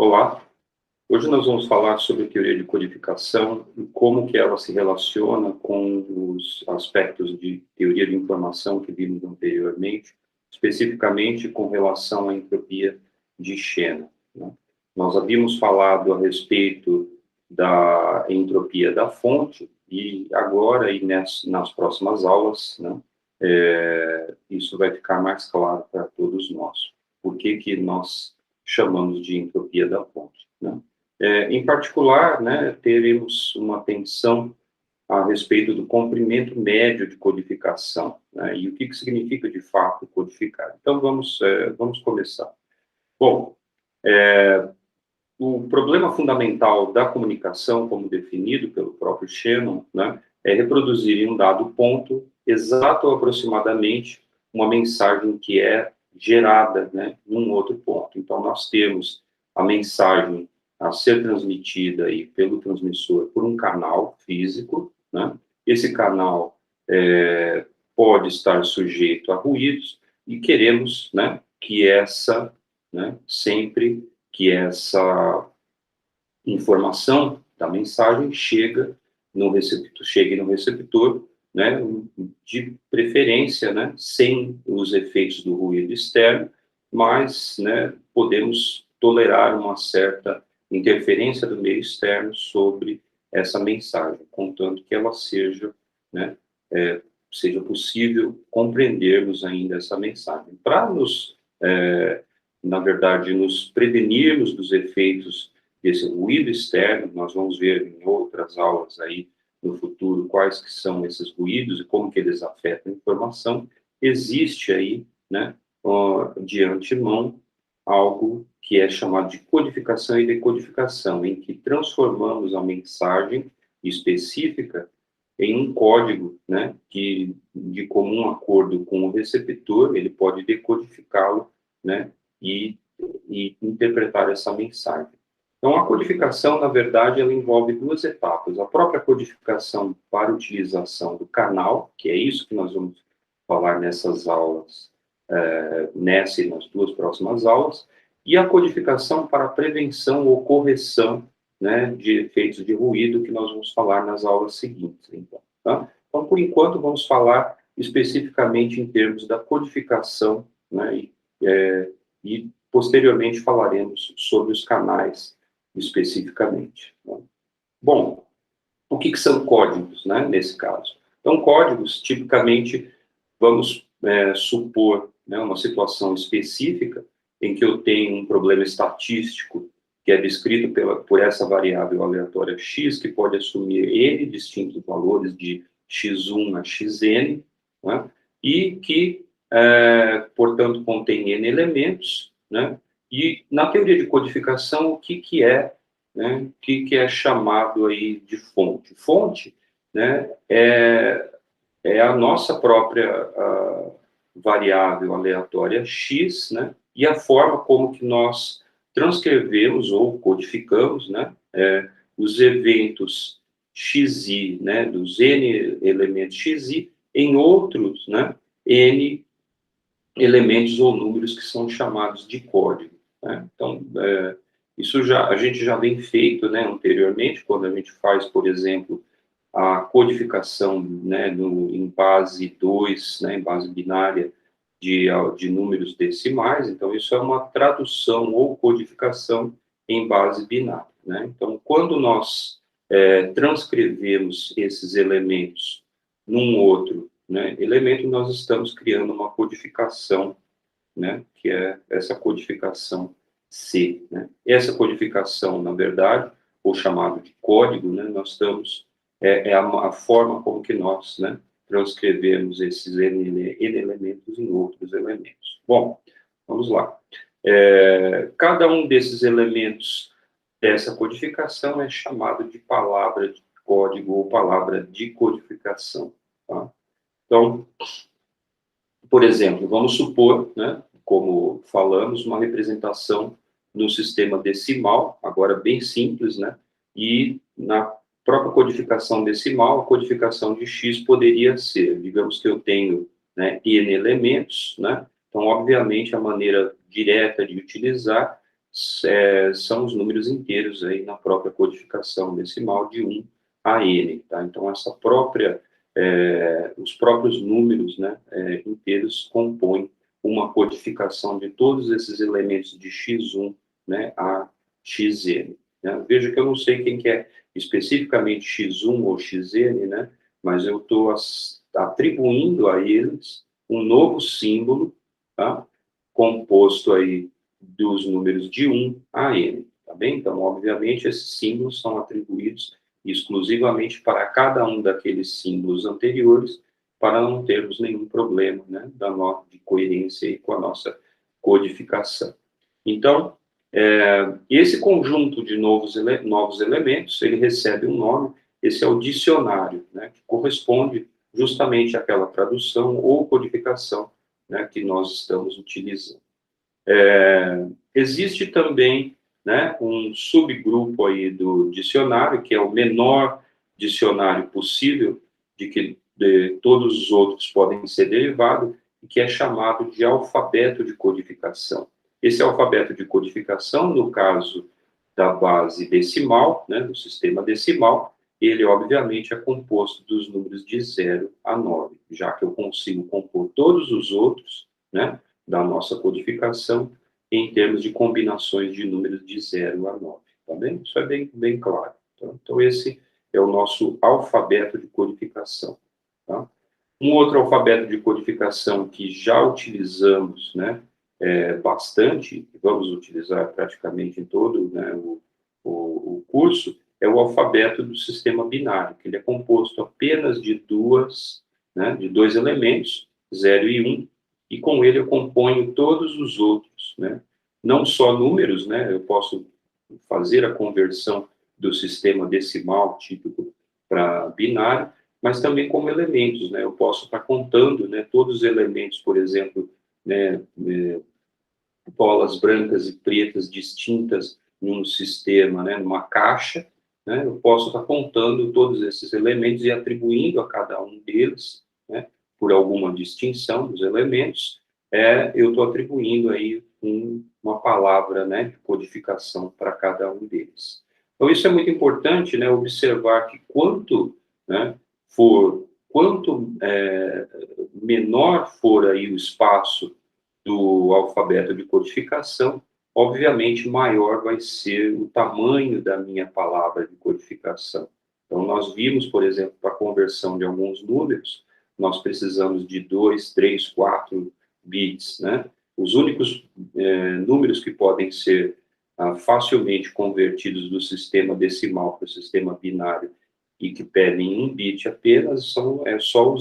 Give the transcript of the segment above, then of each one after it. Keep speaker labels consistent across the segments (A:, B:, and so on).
A: Olá, hoje nós vamos falar sobre a teoria de codificação e como que ela se relaciona com os aspectos de teoria de informação que vimos anteriormente, especificamente com relação à entropia de Shannon, né? Nós havíamos falado a respeito da entropia da fonte e agora e nas próximas aulas, né, isso vai ficar mais claro para todos nós. Por que nós chamamos de entropia da fonte, né? Em particular, né, teremos uma atenção a respeito do comprimento médio de codificação, né, e o que significa, de fato, codificar. Então, vamos começar. Bom, o problema fundamental da comunicação, como definido pelo próprio Shannon, né, é reproduzir em um dado ponto, exato ou aproximadamente, uma mensagem que é gerada, né, num outro ponto. Então, nós temos a mensagem a ser transmitida aí pelo transmissor por um canal físico, né? Esse canal pode estar sujeito a ruídos e queremos, né, que sempre que essa informação da mensagem chegue no receptor, né, de preferência, né, sem os efeitos do ruído externo, mas, né, podemos tolerar uma certa interferência do meio externo sobre essa mensagem, contanto que ela seja, né, seja possível compreendermos ainda essa mensagem. Para nos, na verdade, nos prevenirmos dos efeitos desse ruído externo, nós vamos ver em outras aulas aí no futuro quais que são esses ruídos e como que eles afetam a informação. Existe aí, né, de antemão, algo que é chamado de codificação e decodificação, em que transformamos a mensagem específica em um código, né, que, de comum acordo com o receptor, ele pode decodificá-lo, né, e interpretar essa mensagem. Então, a codificação, na verdade, ela envolve duas etapas. A própria codificação para utilização do canal, que é isso que nós vamos falar nessas aulas, nessa e nas duas próximas aulas, e a codificação para prevenção ou correção, né, de efeitos de ruído, que nós vamos falar nas aulas seguintes. Então, tá? Então, por enquanto, vamos falar especificamente em termos da codificação, né, e posteriormente falaremos sobre os canais especificamente, né? Bom, o que são códigos, né, nesse caso? Então, códigos, tipicamente, vamos supor, né, uma situação específica em que eu tenho um problema estatístico que é descrito por essa variável aleatória x, que pode assumir n distintos valores de x1 a xn, né, e que, portanto, contém n elementos, né, e na teoria de codificação, o que é, né, o que é chamado aí de fonte? Fonte, né, é a nossa própria variável aleatória x, né, e a forma como que nós transcrevemos ou codificamos, né, os eventos xi, né, dos n elementos xi, em outros, né, n elementos ou números que são chamados de código, né? Então, isso a gente já vem feito, né, anteriormente, quando a gente faz, por exemplo, a codificação, né, em base 2, né, em base binária de números decimais. Então, isso é uma tradução ou codificação em base binária, né? Então, quando nós transcrevemos esses elementos num outro, né, elemento, nós estamos criando uma codificação, né, que é essa codificação C, né? Essa codificação, na verdade, ou chamado de código, né, nós estamos a forma como que nós, né, transcrevemos esses N elementos em outros elementos. Bom, vamos lá. Cada um desses elementos dessa codificação é chamado de palavra de código ou palavra de codificação, tá? Então, por exemplo, vamos supor, né, como falamos, uma representação no sistema decimal, agora bem simples, né, e na própria codificação decimal, a codificação de x poderia ser, digamos que eu tenho, né, n elementos, né, então, obviamente, a maneira direta de utilizar são os números inteiros aí na própria codificação decimal de 1 a n, tá? Então, os próprios números, né, inteiros compõem uma codificação de todos esses elementos de x1, né, a xn. Né? Veja que eu não sei quem que é especificamente x1 ou xn, né, mas eu estou atribuindo a eles um novo símbolo, tá, composto aí dos números de 1 a n, tá bem? Então, obviamente, esses símbolos são atribuídos exclusivamente para cada um daqueles símbolos anteriores, para não termos nenhum problema, né, de coerência aí com a nossa codificação. Então, esse conjunto de novos elementos, ele recebe um nome, esse é o dicionário, né, que corresponde justamente àquela tradução ou codificação, né, que nós estamos utilizando. Existe também, né, um subgrupo aí do dicionário, que é o menor dicionário possível, de que todos os outros podem ser derivados, e que é chamado de alfabeto de codificação. Esse alfabeto de codificação, no caso da base decimal, né, do sistema decimal, ele, obviamente, é composto dos números de 0 a 9, já que eu consigo compor todos os outros, né, da nossa codificação em termos de combinações de números de 0 a 9, tá bem? Isso é bem claro. Tá? Então, esse é o nosso alfabeto de codificação. Tá? Um outro alfabeto de codificação que já utilizamos, né, bastante, vamos utilizar praticamente em todo, né, o curso, é o alfabeto do sistema binário, que ele é composto apenas de dois elementos, 0 e 1, e com ele eu componho todos os outros, né? Não só números, né? Eu posso fazer a conversão do sistema decimal típico para binário, mas também como elementos, né? Eu posso estar contando, né, todos os elementos, por exemplo, né, bolas brancas e pretas distintas num sistema, né, numa caixa, né? Eu posso estar contando todos esses elementos e atribuindo a cada um deles, né, por alguma distinção dos elementos, eu estou atribuindo aí uma palavra, né, de codificação para cada um deles. Então, isso é muito importante, né, observar que quanto menor for aí o espaço do alfabeto de codificação, obviamente maior vai ser o tamanho da minha palavra de codificação. Então, nós vimos, por exemplo, para a conversão de alguns números, nós precisamos de 2, 3, 4 bits, né? Os únicos números que podem ser facilmente convertidos do sistema decimal para o sistema binário e que pedem 1 bit apenas é só o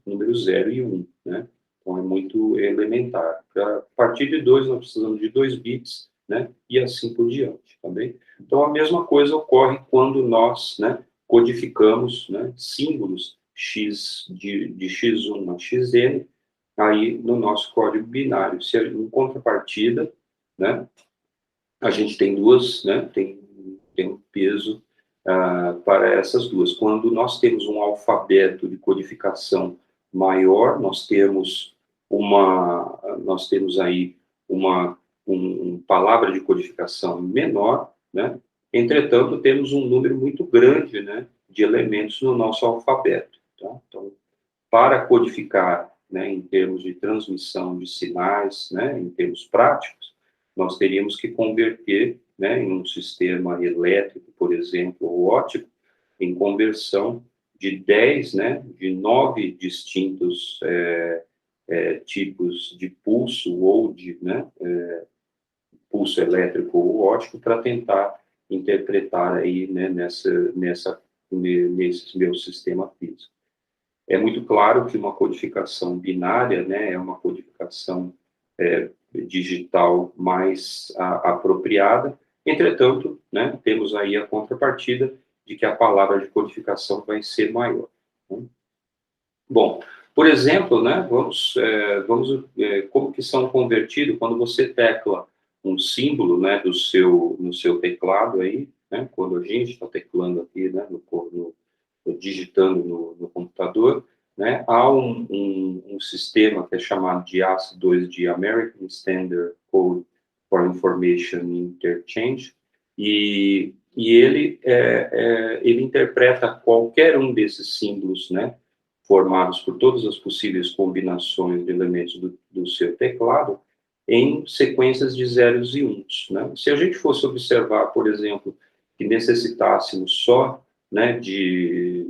A: número 0 e 1, né? Então, é muito elementar. A partir de 2, nós precisamos de 2 bits, né? E assim por diante, tá bem? Então, a mesma coisa ocorre quando nós, né, codificamos, né, símbolos de x1 a xn, aí no nosso código binário. Se em contrapartida, né, a gente tem duas, né, tem um peso para essas duas. Quando nós temos um alfabeto de codificação maior, nós temos aí uma palavra de codificação menor, né? Entretanto, temos um número muito grande, né, de elementos no nosso alfabeto. Tá? Então, para codificar, né, em termos de transmissão de sinais, né, em termos práticos, nós teríamos que converter, né, em um sistema elétrico, por exemplo, ou óptico, em conversão de 10, né, de 9 distintos tipos de pulso ou de, né, pulso elétrico ou óptico para tentar interpretar aí, né, nesse meu sistema físico. É muito claro que uma codificação binária, né, é uma codificação digital mais apropriada. Entretanto, né, temos aí a contrapartida de que a palavra de codificação vai ser maior. Né? Bom, por exemplo, né, como que são convertidos quando você tecla um símbolo, né, no seu teclado aí, né, quando a gente está teclando aqui, né, digitando no computador, né, há um sistema que é chamado de ASCII2, de American Standard Code for Information Interchange, e ele interpreta qualquer um desses símbolos, né, formados por todas as possíveis combinações de elementos do seu teclado, em sequências de zeros e uns, né? Se a gente fosse observar, por exemplo, que necessitássemos só, né, de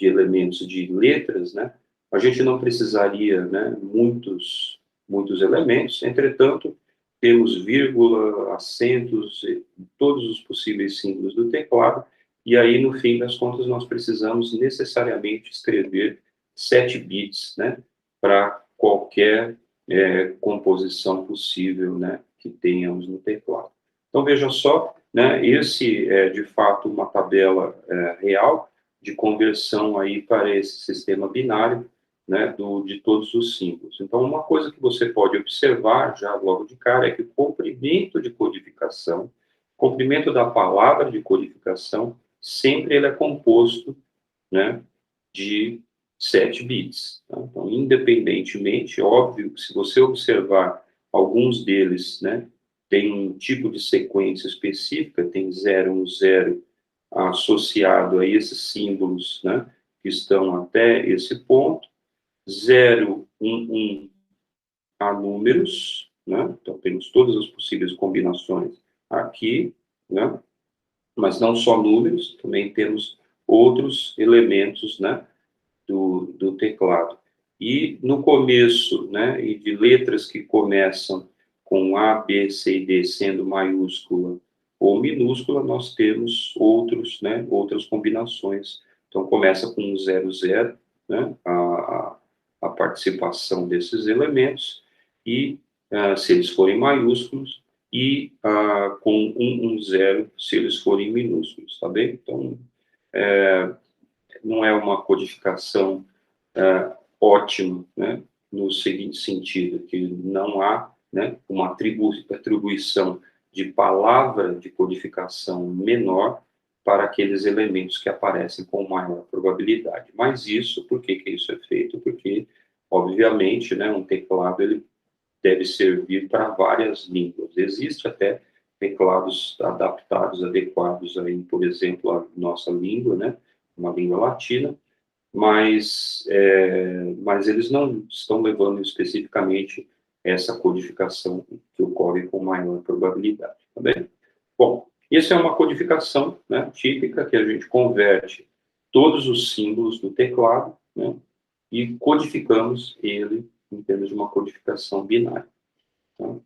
A: elementos de letras, né, a gente não precisaria, né, muitos elementos. Entretanto, temos vírgula, acentos, todos os possíveis símbolos do teclado, e aí, no fim das contas, nós precisamos necessariamente escrever 7 bits, né, para qualquer composição possível, né, que tenhamos no teclado. Então, veja só, né, esse é, de fato, uma tabela real de conversão aí para esse sistema binário, né, de todos os símbolos. Então, uma coisa que você pode observar já logo de cara é que o comprimento de codificação, o comprimento da palavra de codificação, sempre ele é composto, né, de 7 bits. Tá? Então, independentemente, óbvio que se você observar alguns deles, né, tem um tipo de sequência específica, tem 0, 1, 0 associado a esses símbolos, né, que estão até esse ponto, 0, 1, 1 a números, né, então temos todas as possíveis combinações aqui, né, mas não só números, também temos outros elementos, né, do teclado. E no começo, né, e de letras que começam com A, B, C e D sendo maiúscula ou minúscula, nós temos outros, né, outras combinações. Então, começa com 0, 0, né, a participação desses elementos, e se eles forem maiúsculos, e com 1, 1, 0, se eles forem minúsculos, tá bem? Então, não é uma codificação ótima, né, no seguinte sentido, que não há, né, uma atribuição de palavra de codificação menor para aqueles elementos que aparecem com maior probabilidade. Mas isso, por que isso é feito? Porque, obviamente, né, um teclado ele deve servir para várias línguas. Existe até teclados adaptados, adequados aí, por exemplo, à nossa língua, né, uma língua latina, mas eles não estão levando especificamente essa codificação que ocorre com maior probabilidade, tá bem? Bom, isso é uma codificação, né, típica, que a gente converte todos os símbolos do teclado, né, e codificamos ele em termos de uma codificação binária. Tá?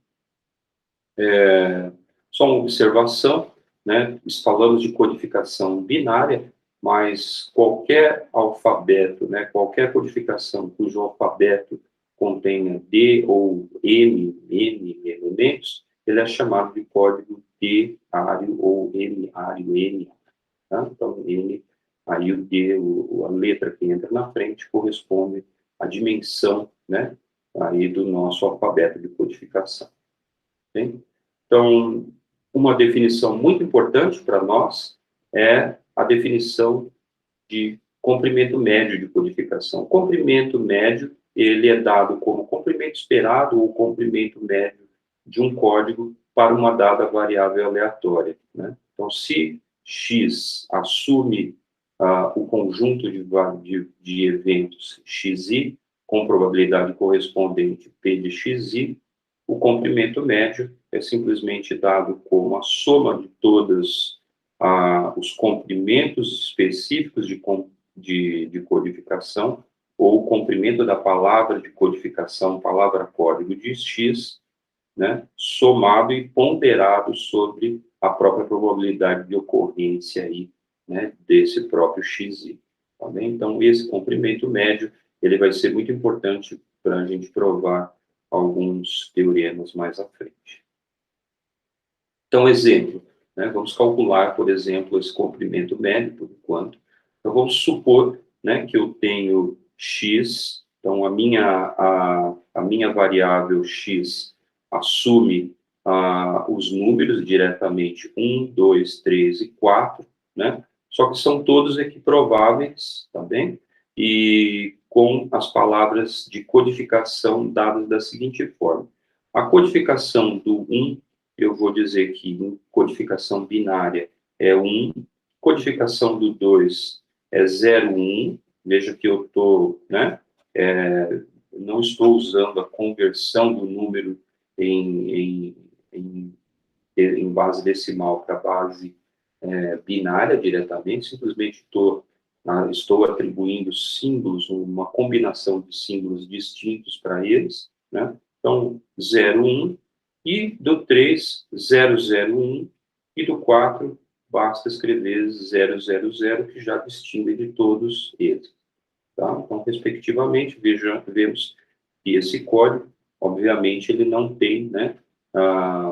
A: Só uma observação, né, falamos de codificação binária, mas qualquer alfabeto, né, qualquer codificação cujo alfabeto contenha D ou N elementos, ele é chamado de código D-ário ou N-ário, N. Tá? Então, N, aí o D, a letra que entra na frente, corresponde à dimensão, né, aí do nosso alfabeto de codificação. Bem? Então, uma definição muito importante para nós é a definição de comprimento médio de codificação. O comprimento médio, ele é dado como comprimento esperado ou comprimento médio de um código para uma dada variável aleatória, né? Então, se x assume o conjunto de eventos xi, com probabilidade correspondente p de xi, o comprimento médio é simplesmente dado como a soma de todos os comprimentos específicos de codificação, ou o comprimento da palavra de codificação, palavra-código de X, né, somado e ponderado sobre a própria probabilidade de ocorrência aí, né, desse próprio XI. Tá bem? Então, esse comprimento médio, ele vai ser muito importante para a gente provar alguns teoremas mais à frente. Então, exemplo, né, vamos calcular, por exemplo, esse comprimento médio, por enquanto. Então, vamos supor, né, que eu tenho x, então a minha variável x assume os números diretamente 1, 2, 3 e 4, né? Só que são todos equiprováveis, tá bem? E com as palavras de codificação dadas da seguinte forma. A codificação do 1, eu vou dizer que em codificação binária é 1, codificação do 2 é 0, 1, veja que eu estou, né, não estou usando a conversão do número em base decimal para base binária diretamente, simplesmente estou atribuindo símbolos, uma combinação de símbolos distintos para eles, né? Então, 0, 1, e do 3, 0, 0, 1, e do 4, basta escrever 0, 0, 0, que já distingue de todos eles. Tá? Então, respectivamente, vemos que esse código, obviamente, ele não tem, né,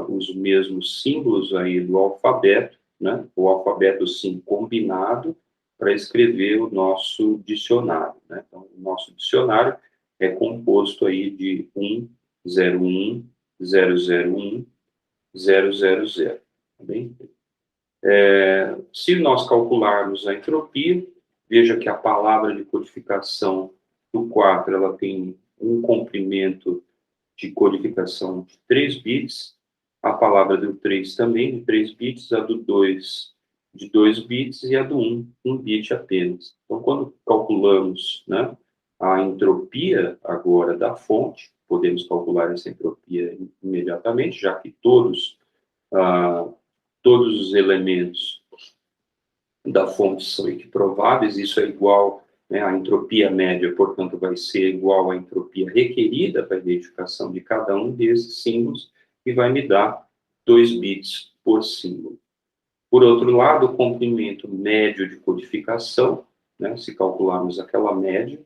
A: os mesmos símbolos aí do alfabeto, né, o alfabeto, sim, combinado para escrever o nosso dicionário, né? Então, o nosso dicionário é composto aí de 1, 0, 1, 0, 0, 1, 0, 0, 0, tá bem? Se nós calcularmos a entropia, veja que a palavra de codificação do 4, ela tem um comprimento de codificação de 3 bits, a palavra do 3 também de 3 bits, a do 2 de 2 bits e a do 1 bit apenas. Então, quando calculamos, né, a entropia agora da fonte, podemos calcular essa entropia imediatamente, já que todos os elementos da fonte são equiprováveis, isso é igual, né, a entropia média, portanto, vai ser igual à entropia requerida para a identificação de cada um desses símbolos, e vai me dar 2 bits por símbolo. Por outro lado, o comprimento médio de codificação, né, se calcularmos aquela média,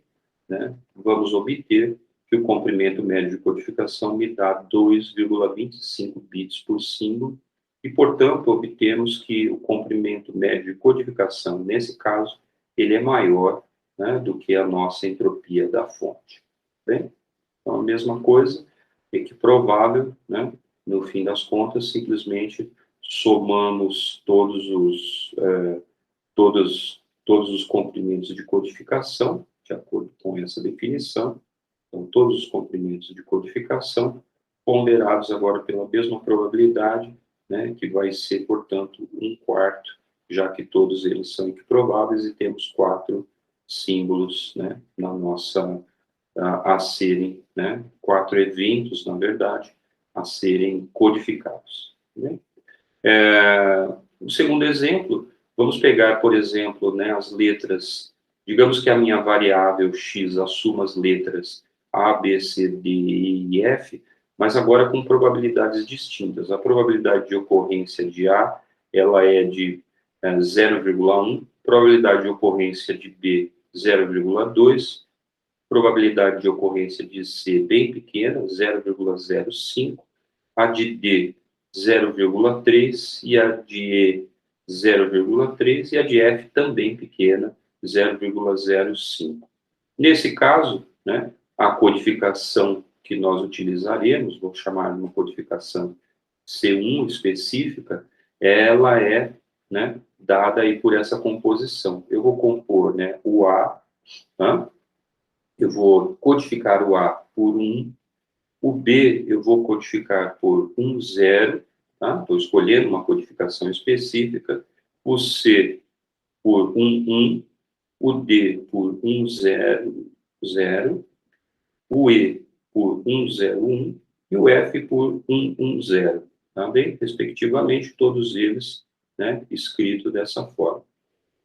A: né, vamos obter que o comprimento médio de codificação me dá 2,25 bits por símbolo, e, portanto, obtemos que o comprimento médio de codificação, nesse caso, ele é maior, né, do que a nossa entropia da fonte. Bem? Então, a mesma coisa, equiprovável, né, no fim das contas, simplesmente somamos todos os comprimentos de codificação, de acordo com essa definição, então, todos os comprimentos de codificação, ponderados agora pela mesma probabilidade, né, que vai ser, portanto, 1/4, já que todos eles são equiprováveis e temos 4 símbolos, né, na nossa, a serem, né, 4 eventos, na verdade, a serem codificados. Né? O segundo exemplo, vamos pegar, por exemplo, né, as letras, digamos que a minha variável x assuma as letras A, B, C, D, E e F, mas agora com probabilidades distintas. A probabilidade de ocorrência de A, ela é de 0,1, probabilidade de ocorrência de B, 0,2, probabilidade de ocorrência de C bem pequena, 0,05, a de D, 0,3, e a de E, 0,3, e a de F também pequena, 0,05. Nesse caso, né, a codificação que nós utilizaremos, vou chamar de uma codificação C1 específica, ela é, né, dada aí por essa composição. Eu vou compor, né, o A, tá? Eu vou codificar o A por 1, o B eu vou codificar por 1, 0, tá? Estou escolhendo uma codificação específica, o C por 1, 1, o D por 1, 0, 0, o E por 1, 0, 1 e o F por 1, 1, 0, tá bem? Respectivamente, todos eles, né, escritos dessa forma.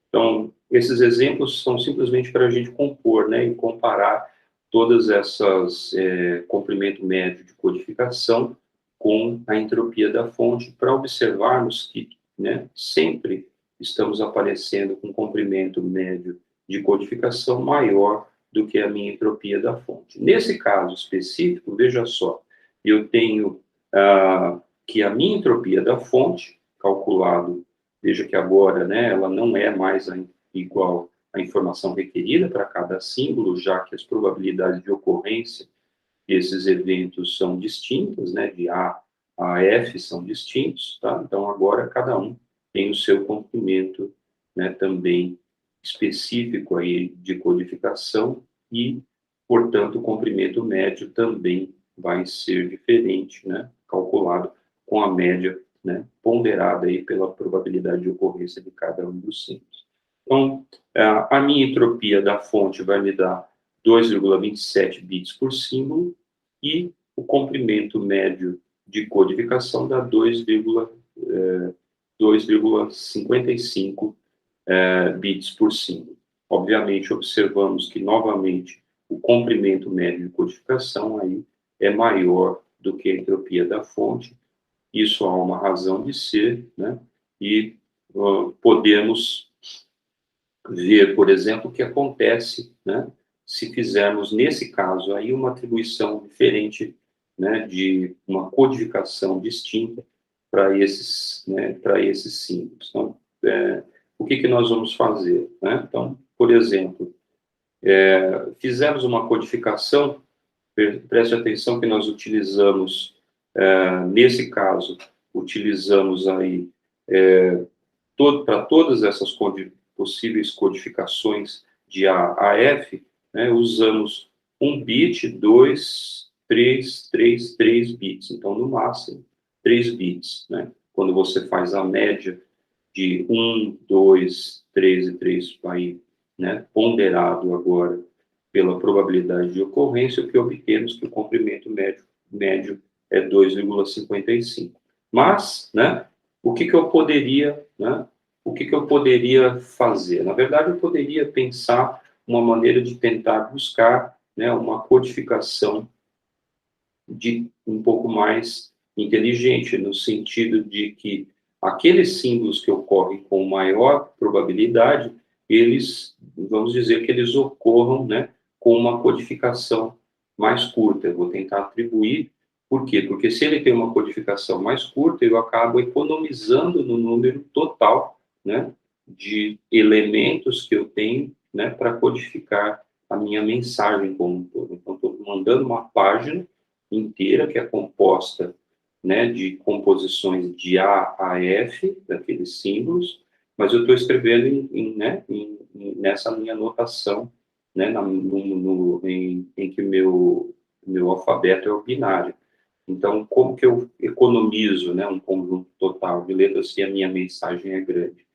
A: Então, esses exemplos são simplesmente para a gente compor, né, e comparar todas essas comprimento médio de codificação com a entropia da fonte, para observarmos que, né, sempre estamos aparecendo com comprimento médio de codificação maior do que a minha entropia da fonte. Nesse caso específico, veja só, eu tenho que a minha entropia da fonte, calculado, veja que agora, né, ela não é mais igual à informação requerida para cada símbolo, já que as probabilidades de ocorrência desses eventos são distintas, né, de A a F são distintos, tá? Então, agora cada um tem o seu comprimento, né, também específico aí de codificação e, portanto, o comprimento médio também vai ser diferente, né, calculado com a média, né, ponderada aí pela probabilidade de ocorrência de cada um dos símbolos. Então, a minha entropia da fonte vai me dar 2,27 bits por símbolo e o comprimento médio de codificação dá 2,55 bits por símbolo. Obviamente, observamos que, novamente, o comprimento médio de codificação aí é maior do que a entropia da fonte. Isso há uma razão de ser, né? E podemos ver, por exemplo, o que acontece, né, se fizermos, nesse caso, aí uma atribuição diferente, né, de uma codificação distinta para esses, né, para esses símbolos. Então, o que nós vamos fazer, né? Então, por exemplo, fizemos uma codificação, preste atenção que nós utilizamos, nesse caso, utilizamos aí, para todas essas possíveis codificações de A a F, né, usamos 1 bit, 2, 3, 3, 3 bits. Então, no máximo, 3 bits. Né? Quando você faz a média de 1, 2, 3 e 3, vai, né, ponderado agora pela probabilidade de ocorrência, o que obtemos que o comprimento médio é 2,55. Mas, né, o que eu poderia, né, o que eu poderia fazer? Na verdade, eu poderia pensar uma maneira de tentar buscar, né, uma codificação de um pouco mais inteligente, no sentido de que aqueles símbolos que ocorrem com maior probabilidade, eles, vamos dizer que eles ocorram, né, com uma codificação mais curta. Eu vou tentar atribuir, por quê? Porque se ele tem uma codificação mais curta, eu acabo economizando no número total, né, de elementos que eu tenho, né, para codificar a minha mensagem como um todo. Então, estou mandando uma página inteira que é composta, né, de composições de A a F, daqueles símbolos, mas eu estou escrevendo nessa minha notação, né, em que meu alfabeto é o binário. Então, como que eu economizo, né, um conjunto total de letras se a minha mensagem é grande?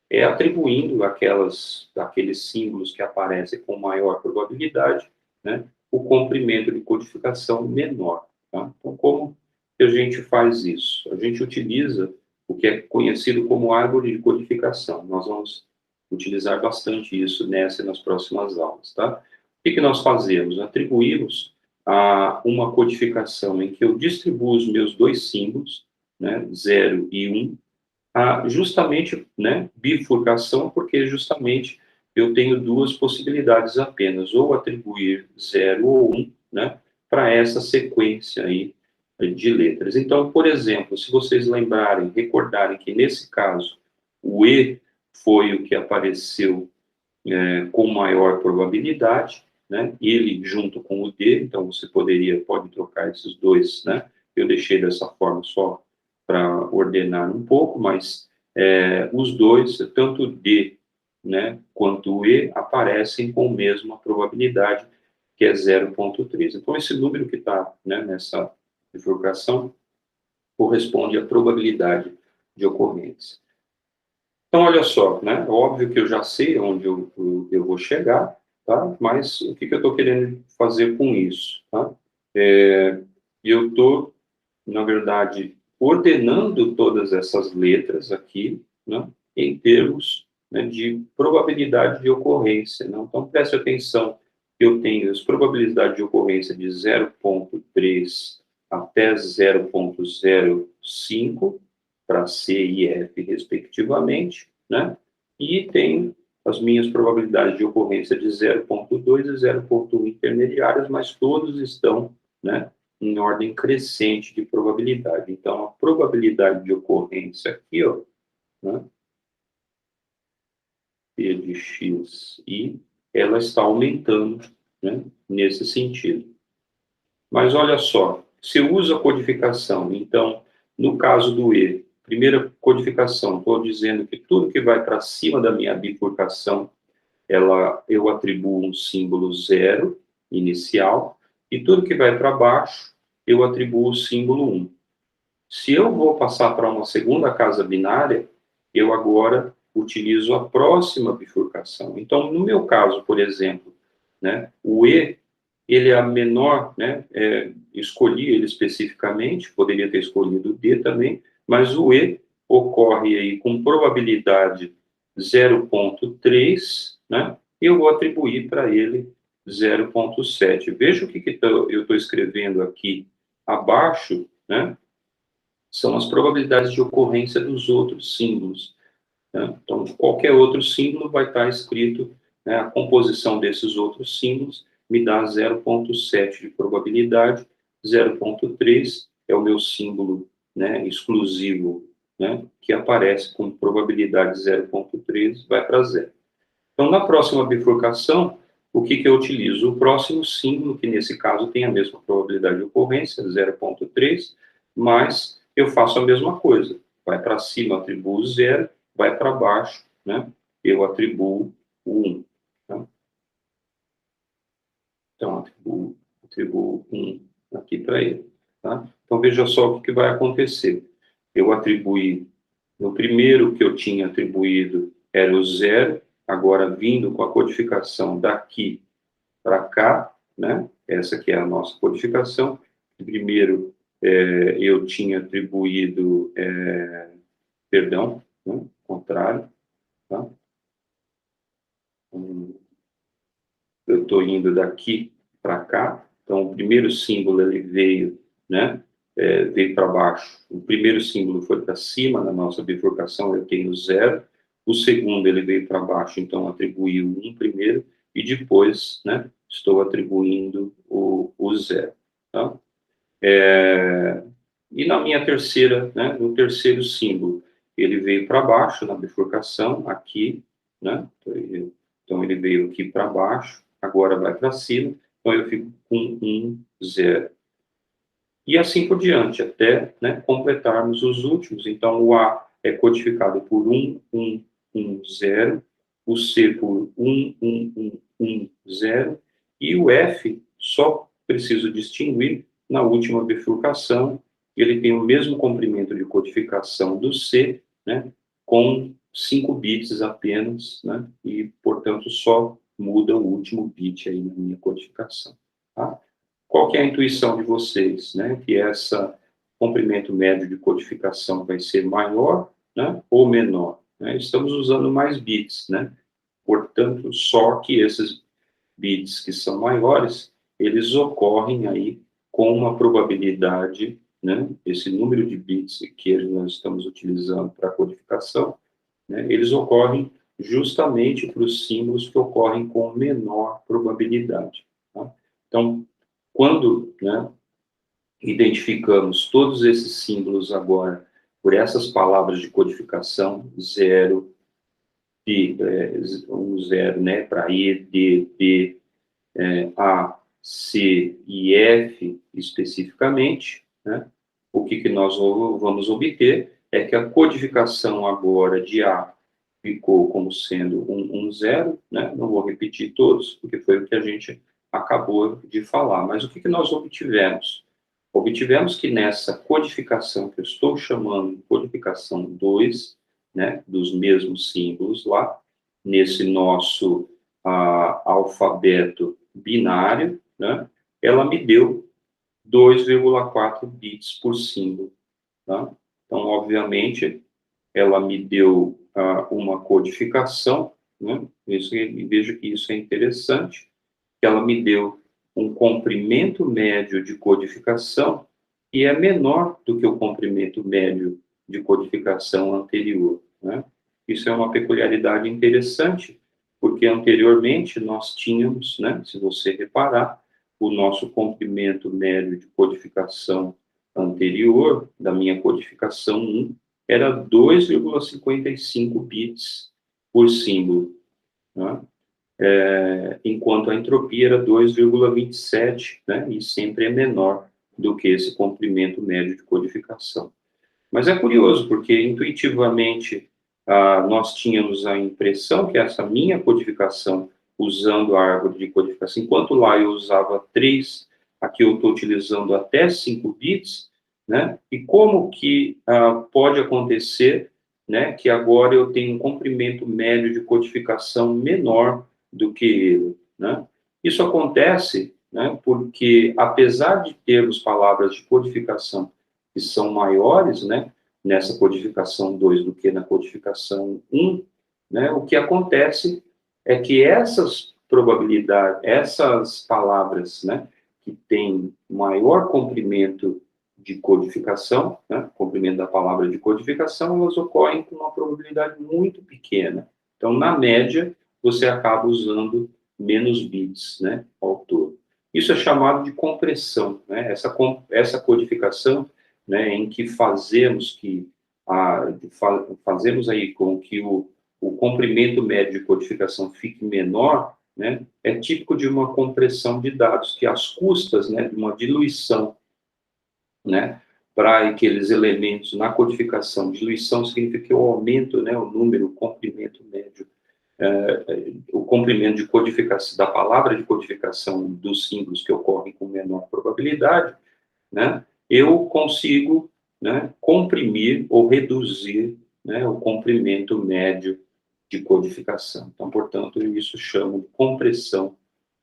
A: É atribuindo aqueles símbolos que aparecem com maior probabilidade, né, o comprimento de codificação menor. Tá? Então, como que a gente faz isso? A gente utiliza o que é conhecido como árvore de codificação. Nós vamos utilizar bastante isso nessa e nas próximas aulas. Tá? O que nós fazemos? Atribuímos uma codificação em que eu distribuo os meus dois símbolos, né, 0 e 1, justamente, né, bifurcação, porque justamente eu tenho duas possibilidades apenas, ou atribuir 0 ou 1, né, para essa sequência aí de letras. Então, por exemplo, se vocês lembrarem, recordarem que nesse caso o E foi o que apareceu com maior probabilidade, né, ele junto com o D, então você pode trocar esses dois, né, eu deixei dessa forma só para ordenar um pouco, mas os dois, tanto o D, né, quanto o E, aparecem com a mesma probabilidade, que é 0,3. Então, esse número que está, né, nessa bifurcação corresponde à probabilidade de ocorrência. Então, olha só, né, óbvio que eu já sei onde eu vou chegar, tá? Mas o que eu estou querendo fazer com isso, tá? Eu estou, na verdade, ordenando todas essas letras aqui, né, em termos, né, de probabilidade de ocorrência. Né? Então, preste atenção, eu tenho as probabilidades de ocorrência de 0,3 até 0,05 para C e F, respectivamente, né? E tenho as minhas probabilidades de ocorrência de 0,2 e 0,1 intermediárias, mas todos estão, né, em ordem crescente de probabilidade. Então, a probabilidade de ocorrência aqui, ó, né, P de x, i, ela está aumentando, né, nesse sentido. Mas olha só, se eu uso a codificação, então, no caso do E, primeira codificação, estou dizendo que tudo que vai para cima da minha bifurcação, eu atribuo um símbolo 0 inicial, e tudo que vai para baixo, eu atribuo o símbolo 1. Se eu vou passar para uma segunda casa binária, eu agora utilizo a próxima bifurcação. Então, no meu caso, por exemplo, né, o E, ele é a menor, né, escolhi ele especificamente, poderia ter escolhido o D também, mas o E ocorre aí com probabilidade 0,3, né, e eu vou atribuir para ele 0,7. Veja o que eu estou escrevendo aqui abaixo, né, são as probabilidades de ocorrência dos outros símbolos. Né? Então, qualquer outro símbolo vai estar escrito, né, a composição desses outros símbolos me dá 0,7 de probabilidade, 0,3 é o meu símbolo, né, exclusivo, né, que aparece com probabilidade 0,3, vai para 0. Então, na próxima bifurcação, o que eu utilizo? O próximo símbolo, que nesse caso tem a mesma probabilidade de ocorrência, 0,3, mas eu faço a mesma coisa. Vai para cima, atribuo 0, vai para baixo, né? Eu atribuo o 1. Tá? Então, atribuo 1 aqui para ele. Tá? Então, veja só o que vai acontecer. Eu atribuí, no primeiro que eu tinha atribuído era o 0, agora vindo com a codificação daqui para cá, né? Essa aqui é a nossa codificação. Primeiro, eu tinha atribuído, perdão, né? Contrário, tá? Eu estou indo daqui para cá, então o primeiro símbolo ele veio, né? Veio para baixo. O primeiro símbolo foi para cima, na nossa bifurcação eu tenho 0. O segundo ele veio para baixo, então atribuí o 1 primeiro, e depois, né, estou atribuindo o 0. Tá? E na minha terceira, né, no terceiro símbolo, ele veio para baixo na bifurcação, aqui, né? Então ele veio aqui para baixo, agora vai para cima, então eu fico com 1, 0. E assim por diante, até, né, completarmos os últimos. Então o A é codificado por 1, 1, 1, 0, o C por 1, 1, 1, 1, 0, e o F só preciso distinguir na última bifurcação, ele tem o mesmo comprimento de codificação do C, né, com 5 bits apenas, né, e, portanto, só muda o último bit aí na minha codificação. Tá? Qual que é a intuição de vocês, né, que esse comprimento médio de codificação vai ser maior, né, ou menor? Né? Estamos usando mais bits, né? Portanto, só que esses bits que são maiores, eles ocorrem aí com uma probabilidade, né, esse número de bits que nós estamos utilizando para a codificação, né, eles ocorrem justamente para os símbolos que ocorrem com menor probabilidade. Tá? Então, quando, né, identificamos todos esses símbolos agora por essas palavras de codificação, 0, um 0, né, para E, D, B, A, C e F especificamente, né, o que nós vamos obter é que a codificação agora de A ficou como sendo um 0, né, não vou repetir todos, porque foi o que a gente acabou de falar, mas o que nós obtivemos? Obtivemos que nessa codificação que eu estou chamando de codificação 2, né, dos mesmos símbolos lá, nesse nosso alfabeto binário, né, ela me deu 2,4 bits por símbolo. Tá? Então, obviamente, ela me deu uma codificação, né, e vejo que isso é interessante, que ela me deu um comprimento médio de codificação que é menor do que o comprimento médio de codificação anterior. Né? Isso é uma peculiaridade interessante, porque anteriormente nós tínhamos, né, se você reparar, o nosso comprimento médio de codificação anterior, da minha codificação 1, era 2,55 bits por símbolo. Né? Enquanto a entropia era 2,27, né, e sempre é menor do que esse comprimento médio de codificação. Mas é curioso, porque intuitivamente nós tínhamos a impressão que essa minha codificação, usando a árvore de codificação, enquanto lá eu usava 3 aqui eu estou utilizando até 5 bits, né? E como que pode acontecer, né, que agora eu tenho um comprimento médio de codificação menor do que ele, né? Isso acontece, né, porque apesar de termos palavras de codificação que são maiores, né, nessa codificação 2 do que na codificação 1, né, o que acontece é que essas probabilidades, essas palavras, né, que têm maior comprimento de codificação, né, comprimento da palavra de codificação, elas ocorrem com uma probabilidade muito pequena. Então, na média, você acaba usando menos bits, né, ao todo. Isso é chamado de compressão, né, essa codificação, né, em que fazemos aí com que o comprimento médio de codificação fique menor, né, é típico de uma compressão de dados, que às custas, né, de uma diluição, né, para aqueles elementos na codificação. Diluição significa que eu aumento, né, o número, o comprimento médio, o comprimento de codificação, da palavra de codificação dos símbolos que ocorrem com menor probabilidade, né, eu consigo, né, comprimir ou reduzir, né, o comprimento médio de codificação. Então, portanto, isso chama de compressão,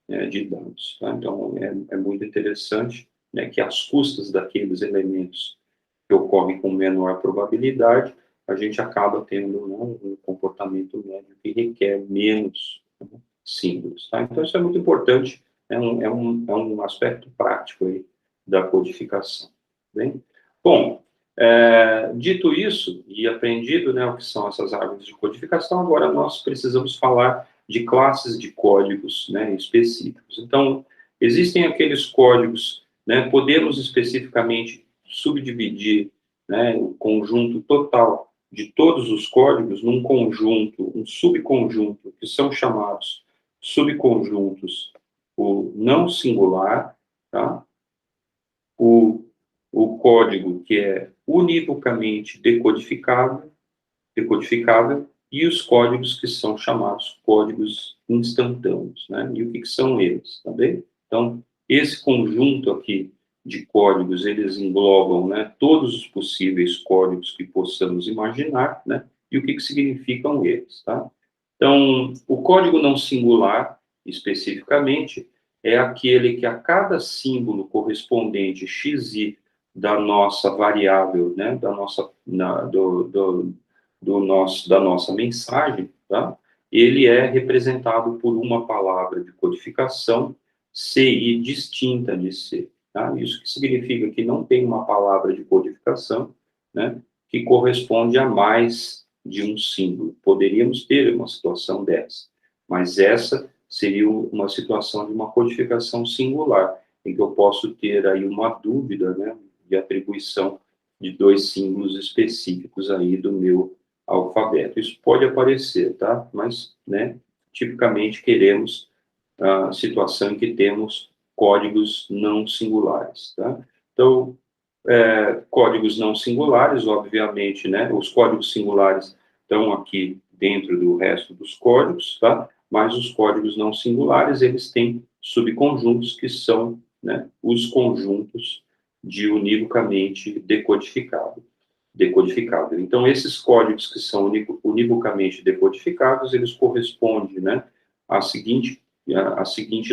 A: né, de dados. Tá? Então, é muito interessante, né, que às custas daqueles elementos que ocorrem com menor probabilidade, a gente acaba tendo, né, um comportamento médio que requer menos, né, símbolos. Tá? Então, isso é muito importante, é um aspecto prático aí da codificação. Bem? Bom, dito isso e aprendido, né, o que são essas árvores de codificação, agora nós precisamos falar de classes de códigos, né, específicos. Então, existem aqueles códigos, né, podemos especificamente subdividir, né, o conjunto total de todos os códigos num conjunto, um subconjunto, que são chamados subconjuntos, o não singular, tá? O código que é univocamente decodificável, e os códigos que são chamados códigos instantâneos, né? E o que são eles, tá bem? Então, esse conjunto aqui de códigos, eles englobam, né, todos os possíveis códigos que possamos imaginar, né? E o que significam eles, tá? Então, o código não singular, especificamente, é aquele que a cada símbolo correspondente xi da nossa variável, né, da nossa, da nossa mensagem, tá? Ele é representado por uma palavra de codificação CI distinta de C. Tá? Isso que significa que não tem uma palavra de codificação, né, que corresponde a mais de um símbolo. Poderíamos ter uma situação dessa, mas essa seria uma situação de uma codificação singular, em que eu posso ter aí uma dúvida, né, de atribuição de 2 símbolos específicos aí do meu alfabeto. Isso pode aparecer, tá? Mas, né, tipicamente queremos a situação em que temos códigos não singulares, tá? Então, códigos não singulares, obviamente, né? Os códigos singulares estão aqui dentro do resto dos códigos, tá? Mas os códigos não singulares, eles têm subconjuntos que são, né, os conjuntos de univocamente decodificável. Então, esses códigos que são univocamente decodificáveis, eles correspondem, né, à seguinte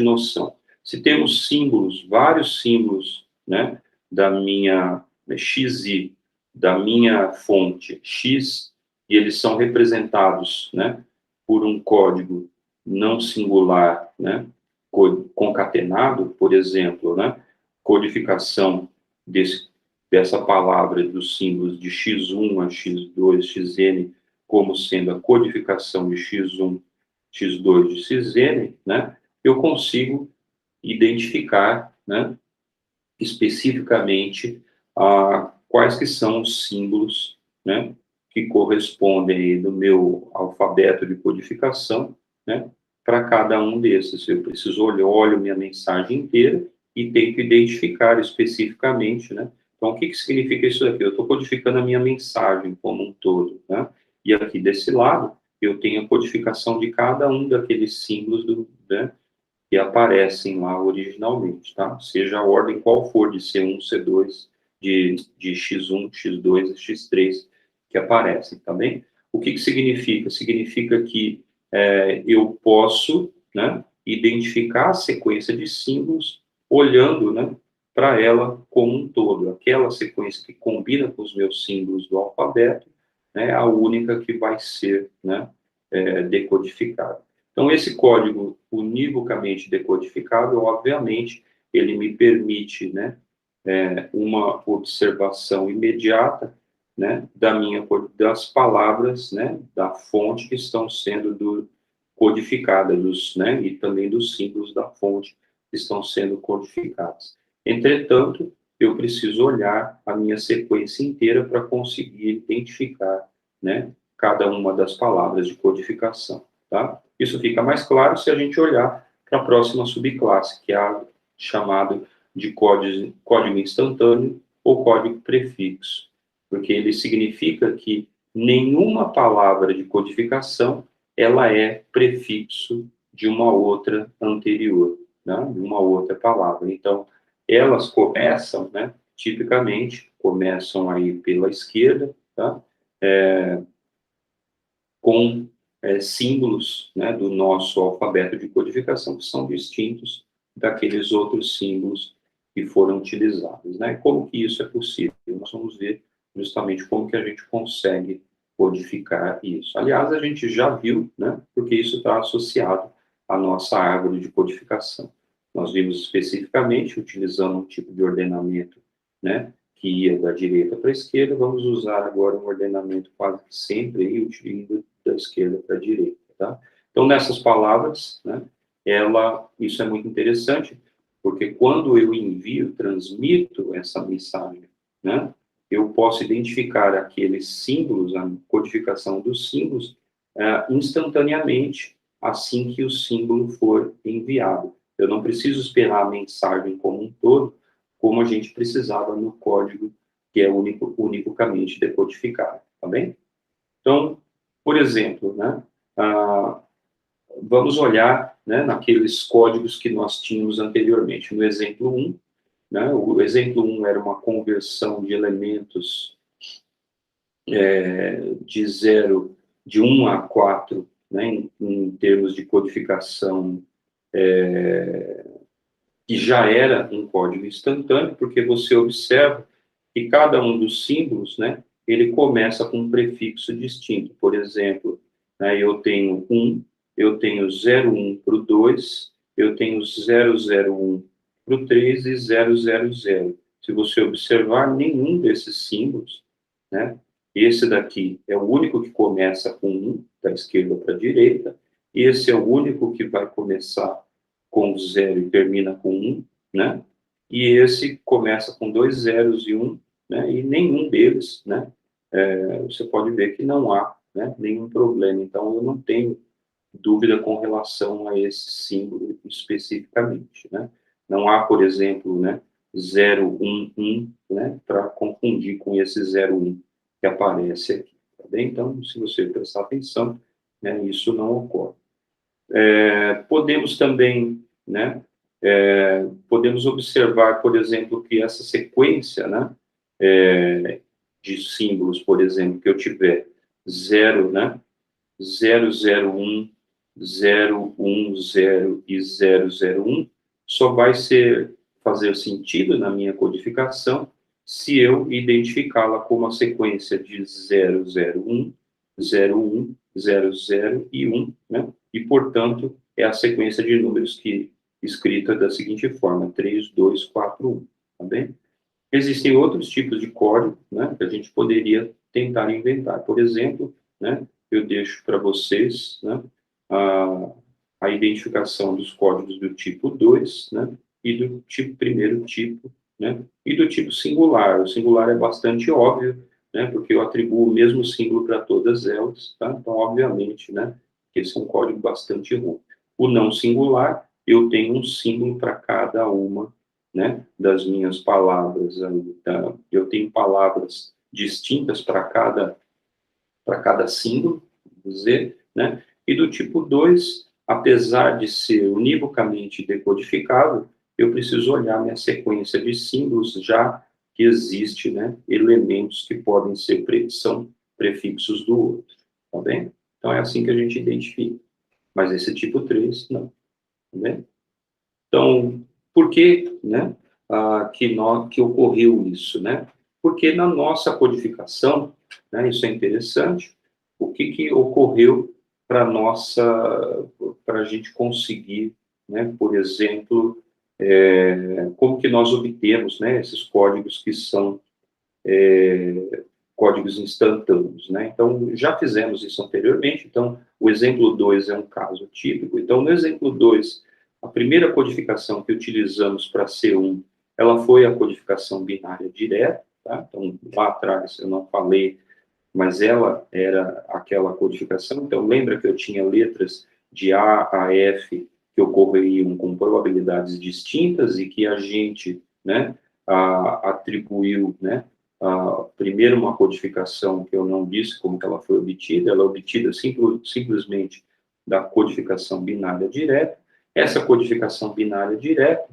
A: noção. Se temos símbolos, vários símbolos, né, da minha xi, da minha fonte x, e eles são representados, né, por um código não singular, né, concatenado, por exemplo, né, codificação dessa palavra dos símbolos de x1 a x2, xn, como sendo a codificação de x1, x2 de xn, né, eu consigo identificar, né, especificamente quais que são os símbolos, né, que correspondem no meu alfabeto de codificação, né, para cada um desses. Eu preciso olho minha mensagem inteira e tenho que identificar especificamente, né? Então, o que significa isso aqui? Eu estou codificando a minha mensagem como um todo, né? E aqui desse lado, eu tenho a codificação de cada um daqueles símbolos, né, que aparecem lá originalmente, tá? Seja a ordem qual for, de C1, C2, de X1, X2 e X3, que aparecem, tá bem? O que que significa? Significa que eu posso, né, identificar a sequência de símbolos olhando, né, para ela como um todo. Aquela sequência que combina com os meus símbolos do alfabeto, né, é a única que vai ser, né, decodificada. Então, esse código univocamente decodificado, obviamente, ele me permite, né, uma observação imediata, né, das palavras, né, da fonte que estão sendo codificadas, né, e também dos símbolos da fonte que estão sendo codificados. Entretanto, eu preciso olhar a minha sequência inteira para conseguir identificar, né, cada uma das palavras de codificação, tá? Isso fica mais claro se a gente olhar para a próxima subclasse, que é a chamada de código instantâneo ou código prefixo, porque ele significa que nenhuma palavra de codificação ela é prefixo de uma outra anterior, né? De uma outra palavra. Então, elas começam, né? Tipicamente, começam aí pela esquerda, tá? Com símbolos, né, do nosso alfabeto de codificação que são distintos daqueles outros símbolos que foram utilizados, né? Como que isso é possível? Nós vamos ver justamente como que a gente consegue codificar isso. Aliás, a gente já viu, né? Porque isso está associado à nossa árvore de codificação. Nós vimos especificamente utilizando um tipo de ordenamento, né? Que ia da direita para a esquerda, vamos usar agora um ordenamento quase sempre aí, utilizando da esquerda para a direita, tá? Então, nessas palavras, né, isso é muito interessante, porque quando eu envio, transmito essa mensagem, né, eu posso identificar aqueles símbolos, a codificação dos símbolos, instantaneamente, assim que o símbolo for enviado. Eu não preciso esperar a mensagem como um todo, como a gente precisava no código que é unicamente decodificado, tá bem? Então, por exemplo, né, vamos olhar, né, naqueles códigos que nós tínhamos anteriormente. No exemplo 1, né, o exemplo 1 era uma conversão de elementos de 1 a 4, né, em termos de codificação, que já era um código instantâneo, porque você observa que cada um dos símbolos, né, ele começa com um prefixo distinto. Por exemplo, né, eu tenho 1, eu tenho 01 para o 2, eu tenho 001 para o 3 e 000. Se você observar, nenhum desses símbolos, né, esse daqui é o único que começa com 1, da esquerda para a direita, e esse é o único que vai começar com 0 e termina com 1, né? E esse começa com 2 zeros e 1, né? E nenhum deles, né? Você pode ver que não há, né, nenhum problema. Então, eu não tenho dúvida com relação a esse símbolo especificamente, né? Não há, por exemplo, né, 011, né, para confundir com esse 01 que aparece aqui, tá bem? Então, se você prestar atenção, né, isso não ocorre. Podemos também, né, podemos observar, por exemplo, que essa sequência, né, de símbolos, por exemplo, que eu tiver 0, né, 001, 010 e 001, só vai fazer sentido na minha codificação se eu identificá-la como a sequência de 001, 01, 00 e 1, né? E, portanto, é a sequência de números que escrita da seguinte forma: 3, 2, 4, 1, tá bem? Existem outros tipos de código, né, que a gente poderia tentar inventar. Por exemplo, né, eu deixo para vocês, né, a, a identificação dos códigos do tipo 2, né, e do primeiro tipo, né, e do tipo singular. O singular é bastante óbvio, né, porque eu atribuo o mesmo símbolo para todas elas, tá? Então, obviamente, né, esse é um código bastante ruim. O não singular, eu tenho um símbolo para cada uma, né, das minhas palavras. Eu tenho palavras distintas para cada símbolo, vamos dizer, né? E do tipo 2, apesar de ser univocamente decodificável, eu preciso olhar minha sequência de símbolos, já que existe, né, elementos que podem ser são prefixos do outro, tá bem? Então, é assim que a gente identifica. Mas esse tipo 3, não, tá bem? Então, por que, né, que ocorreu isso, né? Porque na nossa codificação, né, isso é interessante, o que ocorreu para a gente conseguir, né, por exemplo, como que nós obtemos, né, esses códigos que são códigos instantâneos, né? Então, já fizemos isso anteriormente, então, o exemplo 2 é um caso típico. Então, no exemplo 2, a primeira codificação que utilizamos para C1, ela foi a codificação binária direta, tá? Então, lá atrás eu não falei, mas ela era aquela codificação. Então, lembra que eu tinha letras de A a F que ocorreriam com probabilidades distintas e que a gente, né, atribuiu, né, primeiro uma codificação que eu não disse como que ela foi obtida, ela é obtida simplesmente da codificação binária direta. Essa codificação binária direta,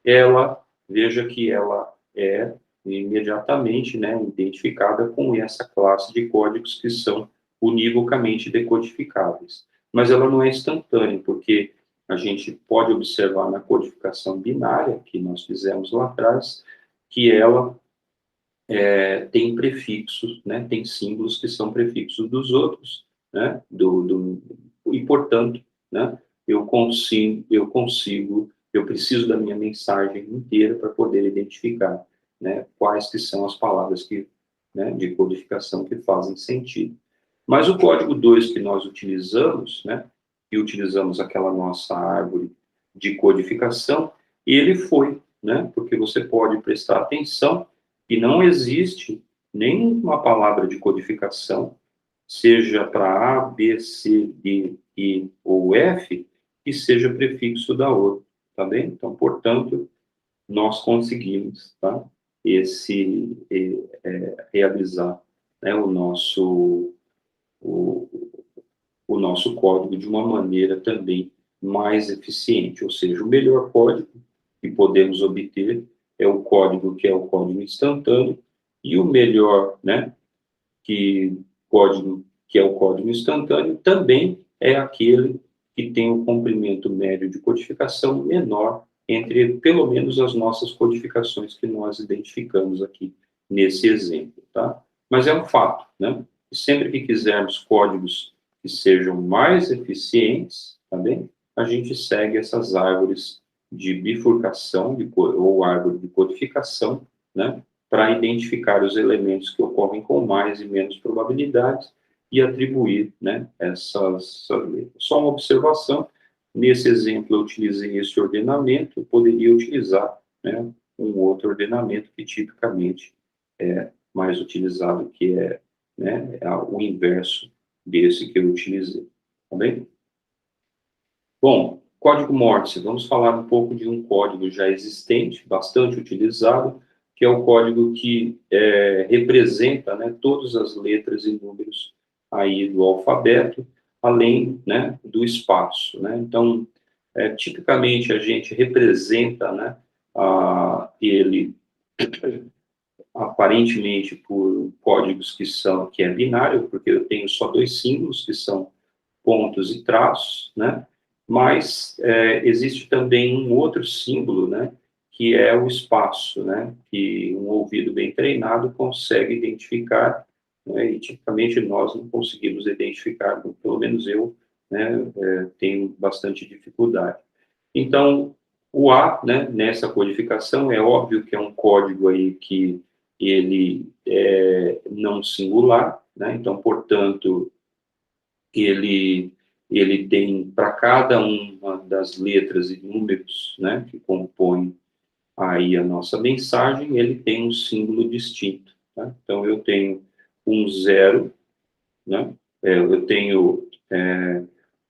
A: ela, veja que ela é imediatamente, né, identificada com essa classe de códigos que são univocamente decodificáveis. Mas ela não é instantânea, porque a gente pode observar na codificação binária, que nós fizemos lá atrás, que ela tem prefixos, né, tem símbolos que são prefixos dos outros, né, e, portanto, né, eu preciso da minha mensagem inteira para poder identificar, né, quais que são as palavras que, né, de codificação que fazem sentido. Mas o código 2 que nós utilizamos, né, e utilizamos aquela nossa árvore de codificação, ele foi, né, porque você pode prestar atenção que não existe nenhuma palavra de codificação, seja para A, B, C, D, I ou F, que seja prefixo da outra, tá bem? Então, portanto, nós conseguimos, tá? Realizar, né, o, o nosso código de uma maneira também mais eficiente, ou seja, o melhor código que podemos obter é o código que é o código instantâneo, e o melhor, né, código que é o código instantâneo também é aquele que tem o comprimento médio de codificação menor entre, pelo menos, as nossas codificações que nós identificamos aqui nesse exemplo, tá? Mas é um fato, né? Sempre que quisermos códigos que sejam mais eficientes, tá bem? A gente segue essas árvores de bifurcação ou árvore de codificação, né, para identificar os elementos que ocorrem com mais e menos probabilidades e atribuir, né, só uma observação. Nesse exemplo, eu utilizei esse ordenamento, eu poderia utilizar, né, um outro ordenamento que tipicamente é mais utilizado, que é, né, o inverso desse que eu utilizei. Tá bem? Bom, código Morse. Vamos falar um pouco de um código já existente, bastante utilizado, que é o código que representa, né, todas as letras e números aí do alfabeto, além, né, do espaço, né? Então, tipicamente a gente representa, né, ele aparentemente por códigos que é binário, porque eu tenho só dois símbolos, que são pontos e traços, né? Mas existe também um outro símbolo, né? Que é o espaço, né? Que um ouvido bem treinado consegue identificar, né? E tipicamente nós não conseguimos identificar, pelo menos eu, né? Tenho bastante dificuldade. Então, o A, né? Nessa codificação é óbvio que é um código aí que ele é não singular, né? Então, portanto, ele ele tem para cada uma das letras e números, né, que compõem aí a nossa mensagem, ele tem um símbolo distinto, tá? Então eu tenho um zero, né? Eu tenho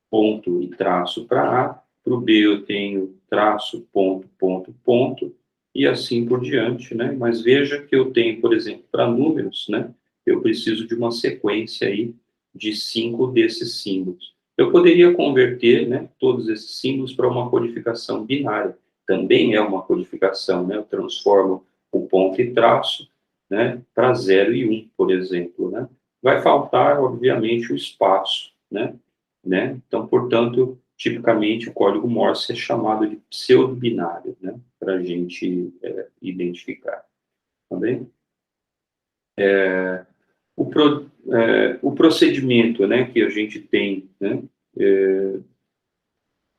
A: ponto e traço para A, para o B eu tenho traço, ponto, ponto, ponto, e assim por diante, né? Mas veja que eu tenho, por exemplo, para números, né? Eu preciso de uma sequência aí de 5 desses símbolos. Eu poderia converter, né, todos esses símbolos para uma codificação binária. Também é uma codificação, né? Eu transformo o ponto e traço, né, para 0 e 1, por exemplo, né? Vai faltar, obviamente, o espaço, né? Então, portanto, tipicamente, o código Morse é chamado de pseudo-binário, né? Para a gente identificar, tá bem? O procedimento, né, que a gente tem, né,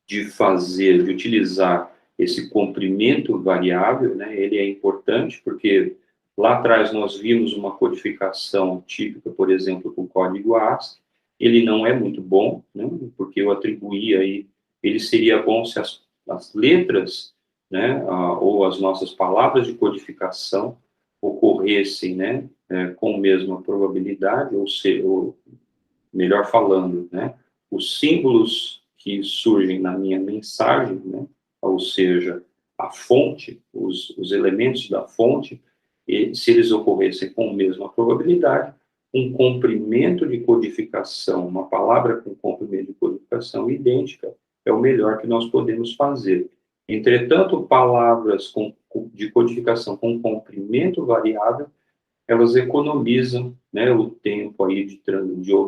A: de fazer, de utilizar esse comprimento variável, né, ele é importante porque lá atrás nós vimos uma codificação típica, por exemplo, com código ASCII, ele não é muito bom, né, porque eu atribuí aí, ele seria bom se as letras, né, ou as nossas palavras de codificação ocorressem, né, com a mesma probabilidade, ou melhor falando, né, os símbolos que surgem na minha mensagem, né, ou seja, a fonte, os elementos da fonte, e se eles ocorressem com a mesma probabilidade, um comprimento de codificação, uma palavra com comprimento de codificação idêntica, é o melhor que nós podemos fazer. Entretanto, palavras de codificação com comprimento variável, elas economizam, né, o tempo aí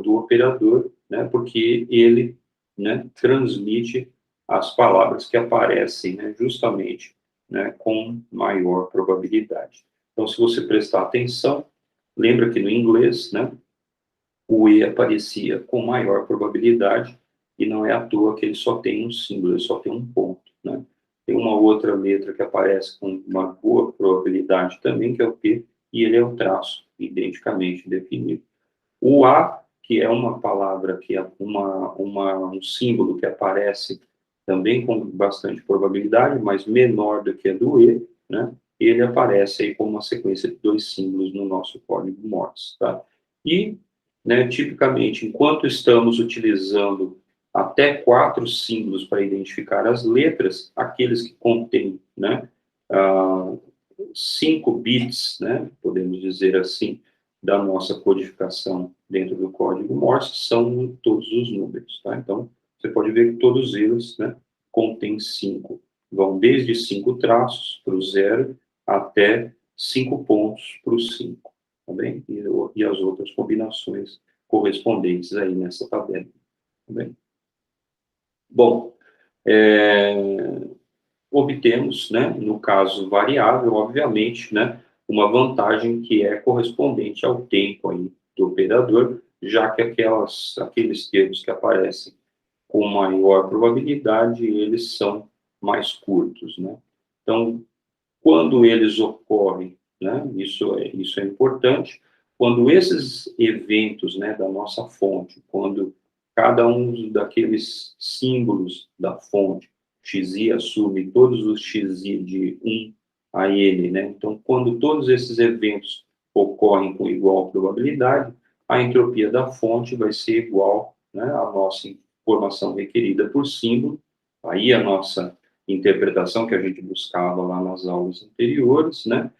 A: do operador, né, porque ele, né, transmite as palavras que aparecem, né, justamente, né, com maior probabilidade. Então, se você prestar atenção, lembra que no inglês, né, o E aparecia com maior probabilidade, e não é à toa que ele só tem um símbolo, ele só tem um ponto, né? Tem uma outra letra que aparece com uma boa probabilidade também, que é o P, e ele é o traço, identicamente definido. O A, que é uma palavra, que é um símbolo que aparece também com bastante probabilidade, mas menor do que a do E, né? Ele aparece aí como uma sequência de 2 símbolos no nosso código Morse, tá? E, né, tipicamente, enquanto estamos utilizando até 4 símbolos para identificar as letras, aqueles que contêm, né, 5 bits, né, podemos dizer assim, da nossa codificação dentro do código Morse, são todos os números, tá? Então, você pode ver que todos eles, né, contêm 5. Vão desde 5 traços para o 0 até 5 pontos para o 5, tá bem? E as outras combinações correspondentes aí nessa tabela, tá bem? Bom, obtemos, né, no caso variável, obviamente, né, uma vantagem que é correspondente ao tempo aí do operador, já que aqueles termos que aparecem com maior probabilidade, eles são mais curtos, né? Então, quando eles ocorrem, né, isso é importante, quando esses eventos, né, da nossa fonte, quando cada um daqueles símbolos da fonte, xi assume todos os xi de 1 a n, né, então quando todos esses eventos ocorrem com igual probabilidade, a entropia da fonte vai ser igual, né, à nossa informação requerida por símbolo, aí a nossa interpretação que a gente buscava lá nas aulas anteriores, né,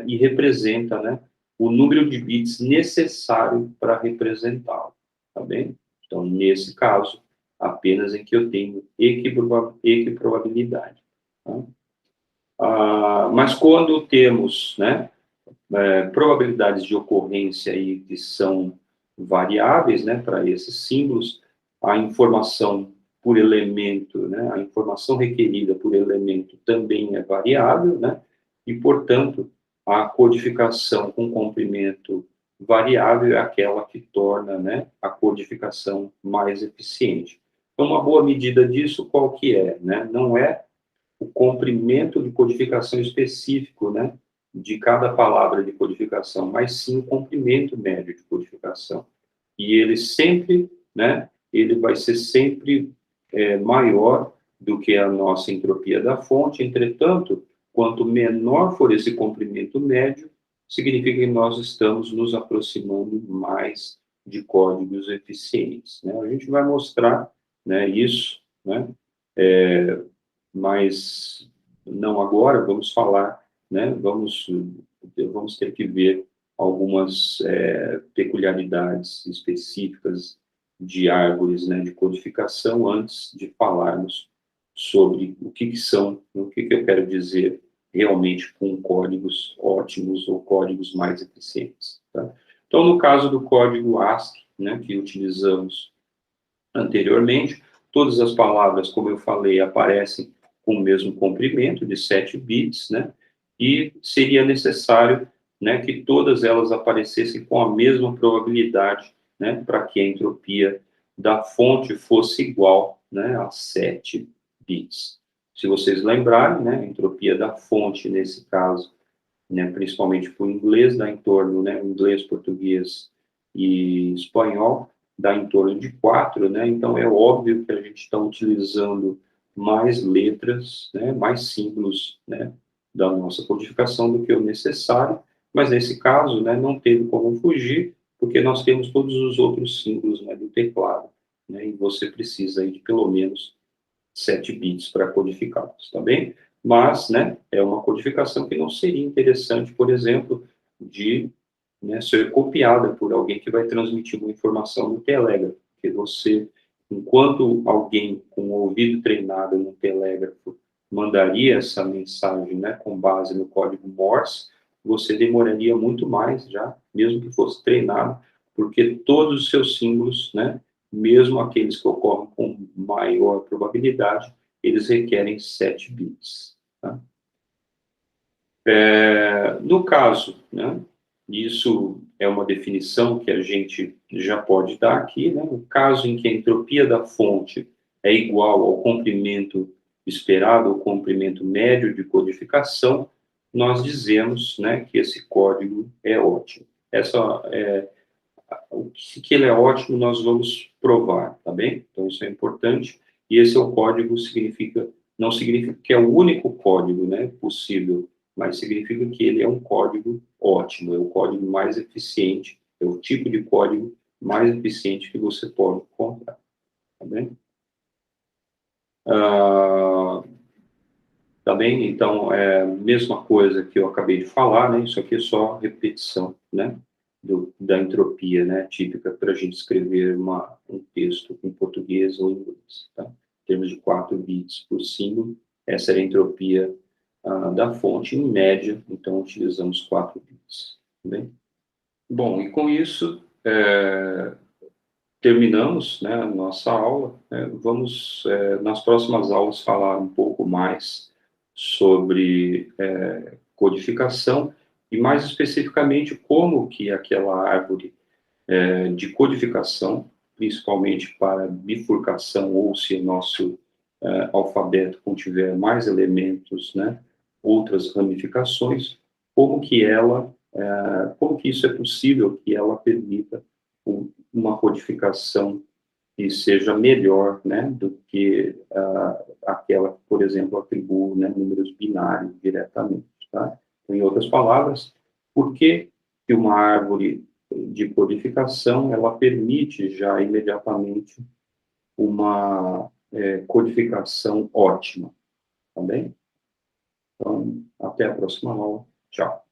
A: e representa, né, o número de bits necessário para representá-lo, tá bem? Então, nesse caso, apenas em que eu tenho equiprobabilidade. Tá? Mas quando temos, né, probabilidades de ocorrência aí que são variáveis, né, para esses símbolos, a informação por elemento, né, a informação requerida por elemento também é variável, né, e, portanto, a codificação com comprimento variável é aquela que torna, né, a codificação mais eficiente. Então, uma boa medida disso, qual que é, né? Não é o comprimento de codificação específico, né, de cada palavra de codificação, mas sim o comprimento médio de codificação. E ele sempre, né, ele vai ser sempre maior do que a nossa entropia da fonte. Entretanto, quanto menor for esse comprimento médio, significa que nós estamos nos aproximando mais de códigos eficientes, né? A gente vai mostrar, né, isso, né, mas não agora, vamos falar, né, vamos ter que ver algumas peculiaridades específicas de árvores, né, de codificação antes de falarmos sobre o que são, o que eu quero dizer realmente com códigos ótimos ou códigos mais eficientes. Tá? Então, no caso do código ASCII, né, que utilizamos anteriormente, todas as palavras, como eu falei, aparecem com o mesmo comprimento de 7 bits, né, e seria necessário, né, que todas elas aparecessem com a mesma probabilidade, né, para que a entropia da fonte fosse igual, né, a 7 bits. Se vocês lembrarem, né, a entropia da fonte, nesse caso, né, principalmente para o inglês, dá em torno, né, inglês, português e espanhol, dá em torno de 4, né, então é óbvio que a gente está utilizando mais letras, né, mais símbolos, né, da nossa codificação do que o necessário, mas nesse caso, né, não teve como fugir, porque nós temos todos os outros símbolos, né, do teclado, né, e você precisa aí de pelo menos 7 bits para codificá-los, tá bem? Mas, né, é uma codificação que não seria interessante, por exemplo, de, né, ser copiada por alguém que vai transmitir uma informação no telégrafo, porque você, enquanto alguém com o ouvido treinado no telégrafo mandaria essa mensagem, né, com base no código Morse, você demoraria muito mais já, mesmo que fosse treinado, porque todos os seus símbolos, né, mesmo aqueles que ocorrem com maior probabilidade, eles requerem 7 bits. Tá? No caso, né, isso é uma definição que a gente já pode dar aqui, né, no caso em que a entropia da fonte é igual ao comprimento esperado, ao comprimento médio de codificação, nós dizemos, né, que esse código é ótimo. Essa é o que ele é ótimo, nós vamos provar, tá bem? Então, isso é importante. E esse é o código, não significa que é o único código, né, possível, mas significa que ele é um código ótimo, é o código mais eficiente, é o tipo de código mais eficiente que você pode encontrar, tá bem? Ah, tá bem? Então, é a mesma coisa que eu acabei de falar, né? Isso aqui é só repetição, né? Da entropia, né? Típica para a gente escrever um texto em português ou em inglês, tá? Em termos de 4 bits por símbolo, essa era a entropia da fonte em média, então utilizamos 4 bits, tá bem? Bom, e com isso, terminamos, né, a nossa aula, né, vamos, nas próximas aulas, falar um pouco mais sobre codificação e, mais especificamente, como que aquela árvore de codificação, principalmente para bifurcação, ou se o nosso alfabeto contiver mais elementos, né, outras ramificações, como que isso é possível que ela permita uma codificação que seja melhor, né, do que aquela que, por exemplo, atribui, né, números binários diretamente, tá? Então, em outras palavras, por que que uma árvore de codificação ela permite já imediatamente uma codificação ótima, tá bem? Então, até a próxima aula. Tchau.